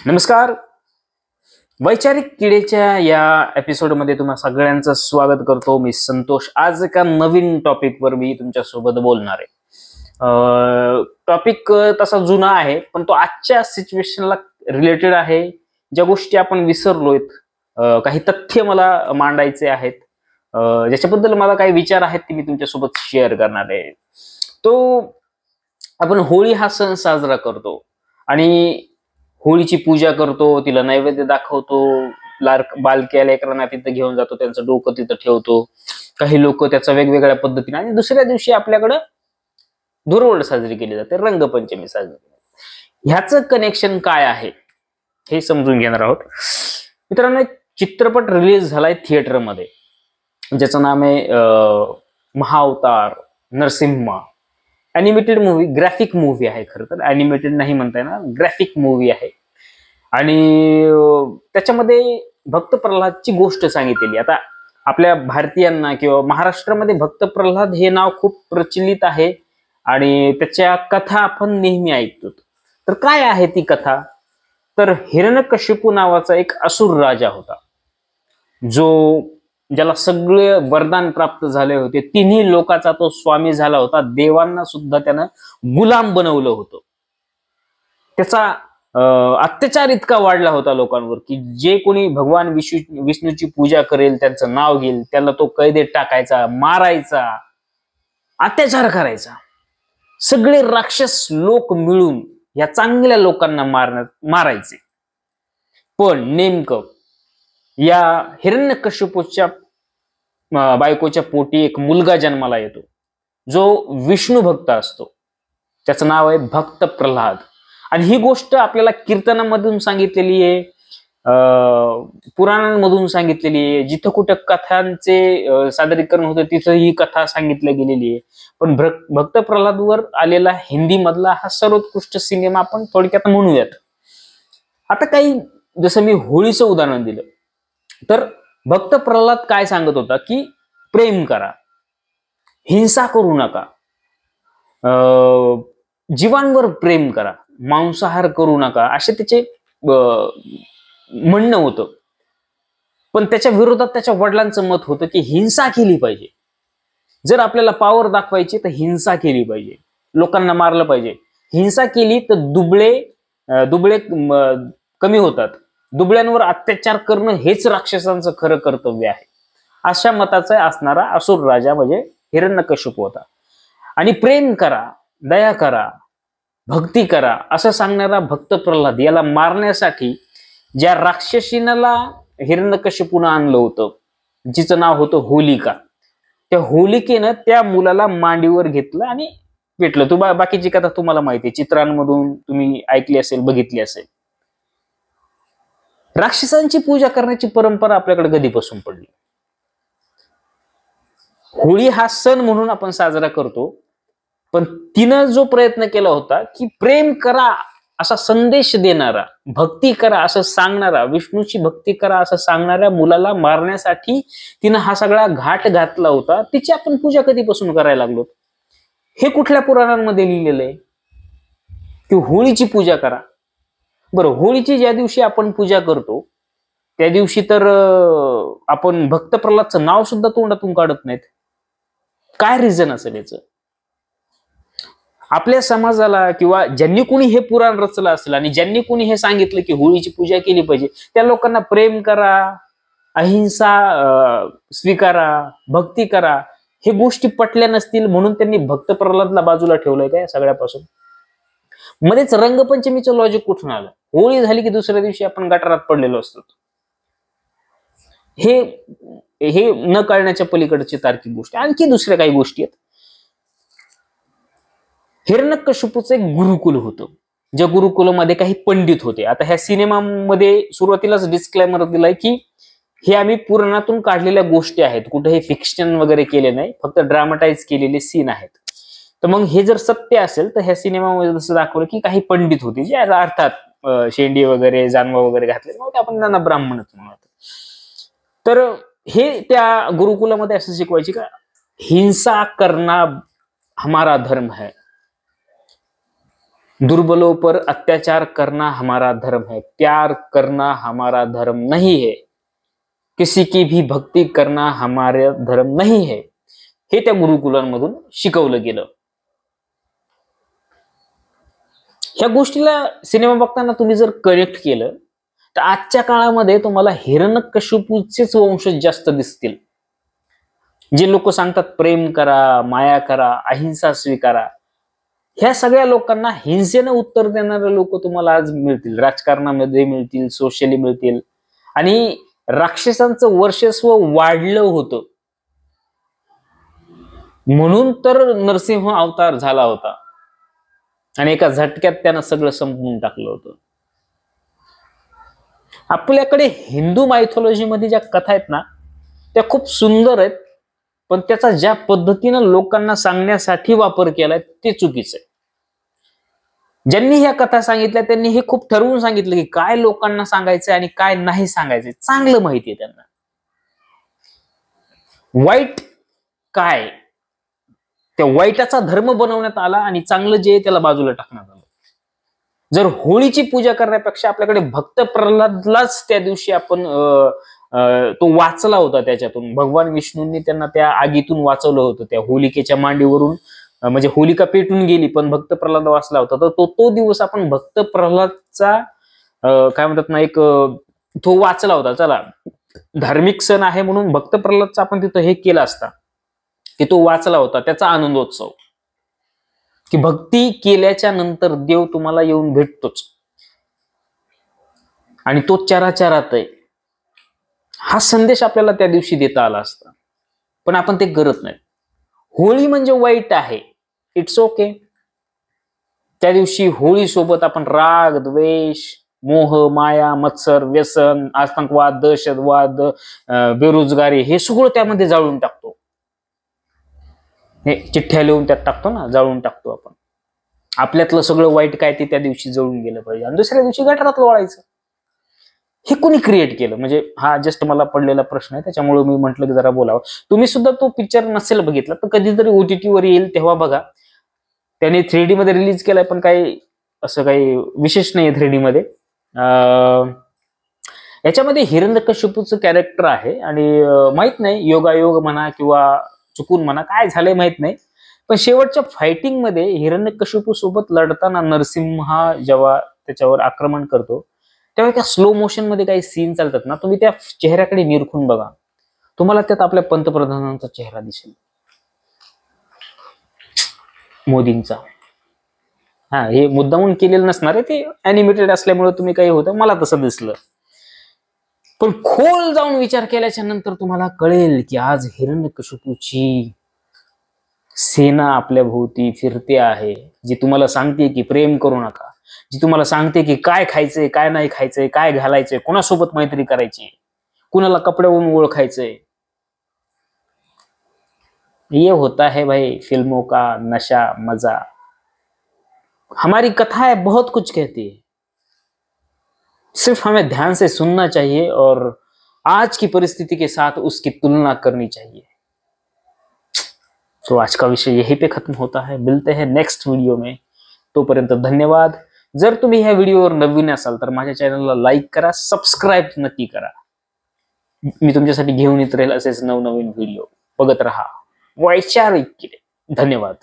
नमस्कार. वैचारिक किडेच्या या एपिसोडमध्ये तुम्हा सगळ्यांचं स्वागत करतो. मी संतोष. आज एका नवीन टॉपिकवर मी तुमच्यासोबत बोलणार आहे. टॉपिक तसा जुना आहे, पण तो आजच्या सिच्युएशनला रिलेटेड आहे. ज्या गोष्टी आपण विसरलोय, काही तथ्य मला मांडायचे आहेत, ज्याच्याबद्दल मला काही विचार आहेत ते मी तुमच्यासोबत शेअर करणार आहे. तो आपण होळी हा सण साजरा करतो आणि होळीची पूजा करतो, तिला नैवेद्य दाखवतो, बालक्या लेकरांना तिथं घेऊन जातो, त्यांचं डोकं तिथं ठेवतो. काही लोक त्याचा वेगवेगळ्या पद्धतीने, आणि दुसऱ्या दिवशी आपल्याकडं धुरवड साजरी केली जाते, रंगपंचमी साजरी केली जाते. ह्याचं कनेक्शन काय आहे हे समजून घेणार आहोत. मित्रांनो, एक चित्रपट रिलीज झालाय थिएटरमध्ये, ज्याचं नाव आहे Mahavatar Narsimha. Animated movie, graphic movie आहे. खरं तर ॲनिमेटेड नाही म्हणता येणार, ग्राफिक मूवी आहे. आणि त्याच्यामध्ये भक्त प्रल्हादची गोष्ट सांगितलेली. आता आपल्या भारतीयांना किंवा महाराष्ट्रामध्ये भक्त प्रल्हाद हे नाव खूप प्रचलित आहे आणि त्याच्या कथा आपण नेहमी ऐकतो. तर काय आहे ती कथा? तर हिरण्यकशिपू नावाचा एक असुर राजा होता, ज्याला सगळे वरदान प्राप्त झाले होते. तिन्ही लोकाचा तो स्वामी झाला होता. देवांना सुद्धा त्यानं गुलाम बनवलं होतं. त्याचा अत्याचार इतका वाढला होता लोकांवर की जे कोणी भगवान विष्णूची पूजा करेल, त्यांचं नाव घेईल, त्याला तो कैदेत टाकायचा, मारायचा, अत्याचार करायचा. सगळे राक्षस लोक मिळून या चांगल्या लोकांना मारायचे. पण नेमकं या हिरण्यकशिपूच्या बायकोच्या पोटी एक मुलगा जन्माला येतो, जो विष्णू भक्त असतो. त्याचं नाव आहे भक्त प्रल्हाद. आणि ही गोष्ट आपल्याला कीर्तनामधून सांगितलेली आहे, पुराणांमधून सांगितलेली आहे. जिथं कुठं कथांचे सादरीकरण होतं तिथं ही कथा सांगितली गेलेली आहे. पण भक्त प्रल्हादवर आलेला हिंदी मधला हा सर्वोत्कृष्ट सिनेमा आपण थोडक्यात म्हणूयात. आता काही, जसं मी होळीचं उदाहरण दिलं, तर भक्त प्रल्हाद काय सांगत होता की प्रेम करा, हिंसा करू नका, जीवांवर प्रेम करा, मांसाहार करू नका, असे त्याचे म्हणणं होतं. पण त्याच्या विरोधात त्याच्या वडिलांचं मत होतं की हिंसा केली पाहिजे. जर आपल्याला पॉवर दाखवायची तर हिंसा केली पाहिजे, लोकांना मारलं पाहिजे. हिंसा केली तर दुबळे कमी होतात. दुबळ्यांवर अत्याचार करणं हेच राक्षसांचं खरं कर्तव्य आहे, अशा मताचा असणारा असुर राजा म्हणजे हिरण्यकशिपू होता. आणि प्रेम करा, दया करा, भक्ती करा असं सांगणारा भक्त प्रल्हाद याला मारण्यासाठी ज्या राक्षसीनाला हिरण्यकशिपूनं आणलं होतं, जिचं नाव होतं होलिका, त्या होलिकेनं त्या मुलाला मांडीवर घेतलं आणि पेटलं. बाकीची कथा तुम्हाला माहिती आहे, चित्रांमधून तुम्ही ऐकली असेल, बघितली असेल. राक्षसांची पूजा करण्याची परंपरा आपल्याकडे कधीपासून पडली? होळी हा सण म्हणून आपण साजरा करतो, पण तिनं जो प्रयत्न केला होता की प्रेम करा असा संदेश देणारा, भक्ती करा असं सांगणारा, विष्णूची भक्ती करा असं सांगणाऱ्या मुलाला मारण्यासाठी तिनं हा सगळा घाट घातला होता. तिची आपण पूजा कधीपासून करायला लागलो? हे कुठल्या पुराणांमध्ये लिहिलेलं आहे की होळीची पूजा करा? बरं, होळीची ज्या दिवशी आपण पूजा करतो त्या दिवशी तर आपण भक्त प्रल्हादचं नाव सुद्धा तोंडातून काढत नाहीत. काय रिझन असेल याचं? आपल्या समाजाला किंवा ज्यांनी कोणी हे पुराण रचलं असेल आणि ज्यांनी कोणी हे सांगितलं की होळीची पूजा केली पाहिजे, त्या लोकांना प्रेम करा, अहिंसा स्वीकारा, भक्ती करा, हे गोष्टी पटल्या नसतील म्हणून त्यांनी भक्त प्रल्हादला बाजूला ठेवलंय काय सगळ्यापासून? मध्येच रंगपंचमीचं लॉजिक कुठून आलं? होळी झाली की दुसऱ्या दिवशी आपण गटारात पडलेलो असतो. हे न कळण्याच्या पलीकडची तार्किक गोष्ट. आणखी दुसऱ्या काही गोष्टी आहेत. हिरण्यकशिपूचं एक गुरुकुल होतं, ज्या गुरुकुलामध्ये काही पंडित होते. आता ह्या सिनेमामध्ये सुरुवातीलाच डिस्क्लेमर दिलाय की हे आम्ही पुराणातून काढलेल्या गोष्टी आहेत, कुठे हे फिक्शन वगैरे केले नाही, फक्त ड्रामाटाईज केलेले सीन आहेत. तर मग हे जर सत्य असेल तर ह्या सिनेमामध्ये जसं दाखवलं की काही पंडित होते, जे अर्थात शेंडी वगैरे जानवा वगैरे घातले, मग आपण त्यांना ब्राह्मणच म्हणतो. तर हे त्या गुरुकुलामध्ये असं शिकवायचे का हिंसा करना हमारा धर्म है, दुर्बलों पर अत्याचार करना हमारा धर्म है, प्यार करना हमारा धर्म नहीं है, किसी की भी भक्ती करना हमारा धर्म नाही है, हे त्या गुरुकुलांमधून शिकवलं गेलं. ह्या गोष्टीला सिनेमा बघताना तुम्ही जर कनेक्ट केलं तर आजच्या काळामध्ये तुम्हाला हिरण्यकशिपूचेच वंशज जास्त दिसतील. जे लोक सांगतात प्रेम करा, माया करा, अहिंसा स्वीकारा, ह्या सगळ्या लोकांना हिंसेनं उत्तर देणारे लोक तुम्हाला आज मिळतील, राजकारणामध्ये मिळतील, सोशली मिळतील. आणि राक्षसांचं वर्चस्व वाढलं होतं म्हणून तर नरसिंह अवतार झाला होता आणि एका झटक्यात त्यानं सगळं संपवून टाकलं होतं. आपल्याकडे हिंदू मायथॉलॉजी मध्ये ज्या कथा आहेत ना त्या खूप सुंदर आहेत, पण त्याचा ज्या पद्धतीनं लोकांना सांगण्यासाठी वापर केलाय ते चुकीचं आहे. ज्यांनी ह्या कथा सांगितल्या त्यांनी हे खूप ठरवून सांगितलं की काय लोकांना सांगायचंय आणि काय नाही सांगायचंय, चांगलं माहिती आहे त्यांना. वाईट काय, त्या वाईटाचा धर्म बनवण्यात आला आणि चांगलं जे आहे त्याला बाजूला टाकण्यात आलं. जर होळीची पूजा करण्यापेक्षा आपल्याकडे भक्त प्रल्हादलाच त्या दिवशी आपण तो वाचला होता, त्याच्यातून भगवान विष्णूंनी त्यांना त्या आगीतून वाचवलं होतं, त्या होलिकेच्या मांडीवरून. म्हणजे होलिका पेटून गेली पण भक्त प्रल्हाद वाचला होता. तर तो दिवस आपण भक्त प्रल्हादचा काय म्हणतात ना एक तो वाचला होता. चला धार्मिक सण आहे म्हणून भक्त प्रल्हादचा आपण तिथं हे केलं असता की तो वाचला होता, त्याचा आनंदोत्सव, की भक्ती केल्याच्या नंतर देव तुम्हाला येऊन भेटतोच आणि तो चराचरात आहे, हा संदेश आपल्याला त्या दिवशी देता आला असता. पण आपण ते करत नाही. होळी म्हणजे वाईट आहे, इट्स ओके. त्या दिवशी होळी सोबत आपण राग, द्वेष, मोह, माया, मत्सर, व्यसन, आतंकवाद, दहशतवाद, बेरोजगारी हे सगळं त्यामध्ये जाळून टाकतो. हे चिठ्ठ्या लिहून त्यात टाकतो ना, जाळून टाकतो आपण. आपल्यातलं सगळं वाईट काय ते त्या दिवशी जळून गेलं पाहिजे आणि दुसऱ्या दिवशी गटारात लोळायचं. हे कोणी क्रिएट केलं? म्हणजे हा जस्ट मला पडलेला प्रश्न आहे, त्याच्यामुळे मी म्हटलं की जरा बोलावं. तुम्ही सुद्धा तो पिक्चर नसेल बघितला तर कधीतरी OTT वर येईल तेव्हा बघा. त्याने 3D मध्ये रिलीज केलाय पण काही असं काही विशेष नाहीये 3D मध्ये. याच्यामध्ये हिरण्यकशिपूचं कॅरेक्टर आहे आणि माहित नाही योगायोग म्हणा किंवा चुकून म्हणा काय झालंय माहित नाही, पण शेवटच्या फायटिंग मध्ये हिरण्यकशिपू सोबत लढताना नरसिंह जेव्हा त्याच्यावर आक्रमण करतो तेव्हा त्या स्लो मोशन मध्ये काही सीन चालतात ना, तुम्ही त्या चेहऱ्याकडे निरखून बघा, तुम्हाला त्यात आपल्या पंतप्रधानांचा चेहरा दिसेल, मोदींचा. हा, हे मुद्दामून केलेलं नसणार आहे, ते अॅनिमेटेड असल्यामुळे तुम्ही काही होतं, मला तसं दिसलं. पण खोल जाऊन विचार केल्याच्या नंतर तुम्हाला कळेल की आज हिरण्यकशिपूची सेना आपल्या भोवती फिरते आहे, जी तुम्हाला सांगते की प्रेम करू नका, जी तुम्हाला सांगते की काय खायचंय, काय नाही खायचंय, काय घालायचंय, कोणासोबत मैत्री करायची, कुणाला कपड्यावरून ओळखायचंय. ये होता है भाई फिल्मों का नशा मजा. हमारी कथाएं बहुत कुछ कहती है, सिर्फ हमें ध्यान से सुनना चाहिए और आज की परिस्थिति के साथ उसकी तुलना करनी चाहिए. तो आज का विषय यहीं पे खत्म होता है. मिलते हैं नेक्स्ट वीडियो में. तोपर्यंत धन्यवाद. जर तुम्ही ह्या व्हिडिओवर नवीन असाल तर माझ्या चॅनलला लाईक करा, सबस्क्राईब नक्की करा. मी तुमच्यासाठी घेऊन येत राहील असेच नवनवीन व्हिडिओ. बघत रहा वैचारिक किडे. धन्यवाद.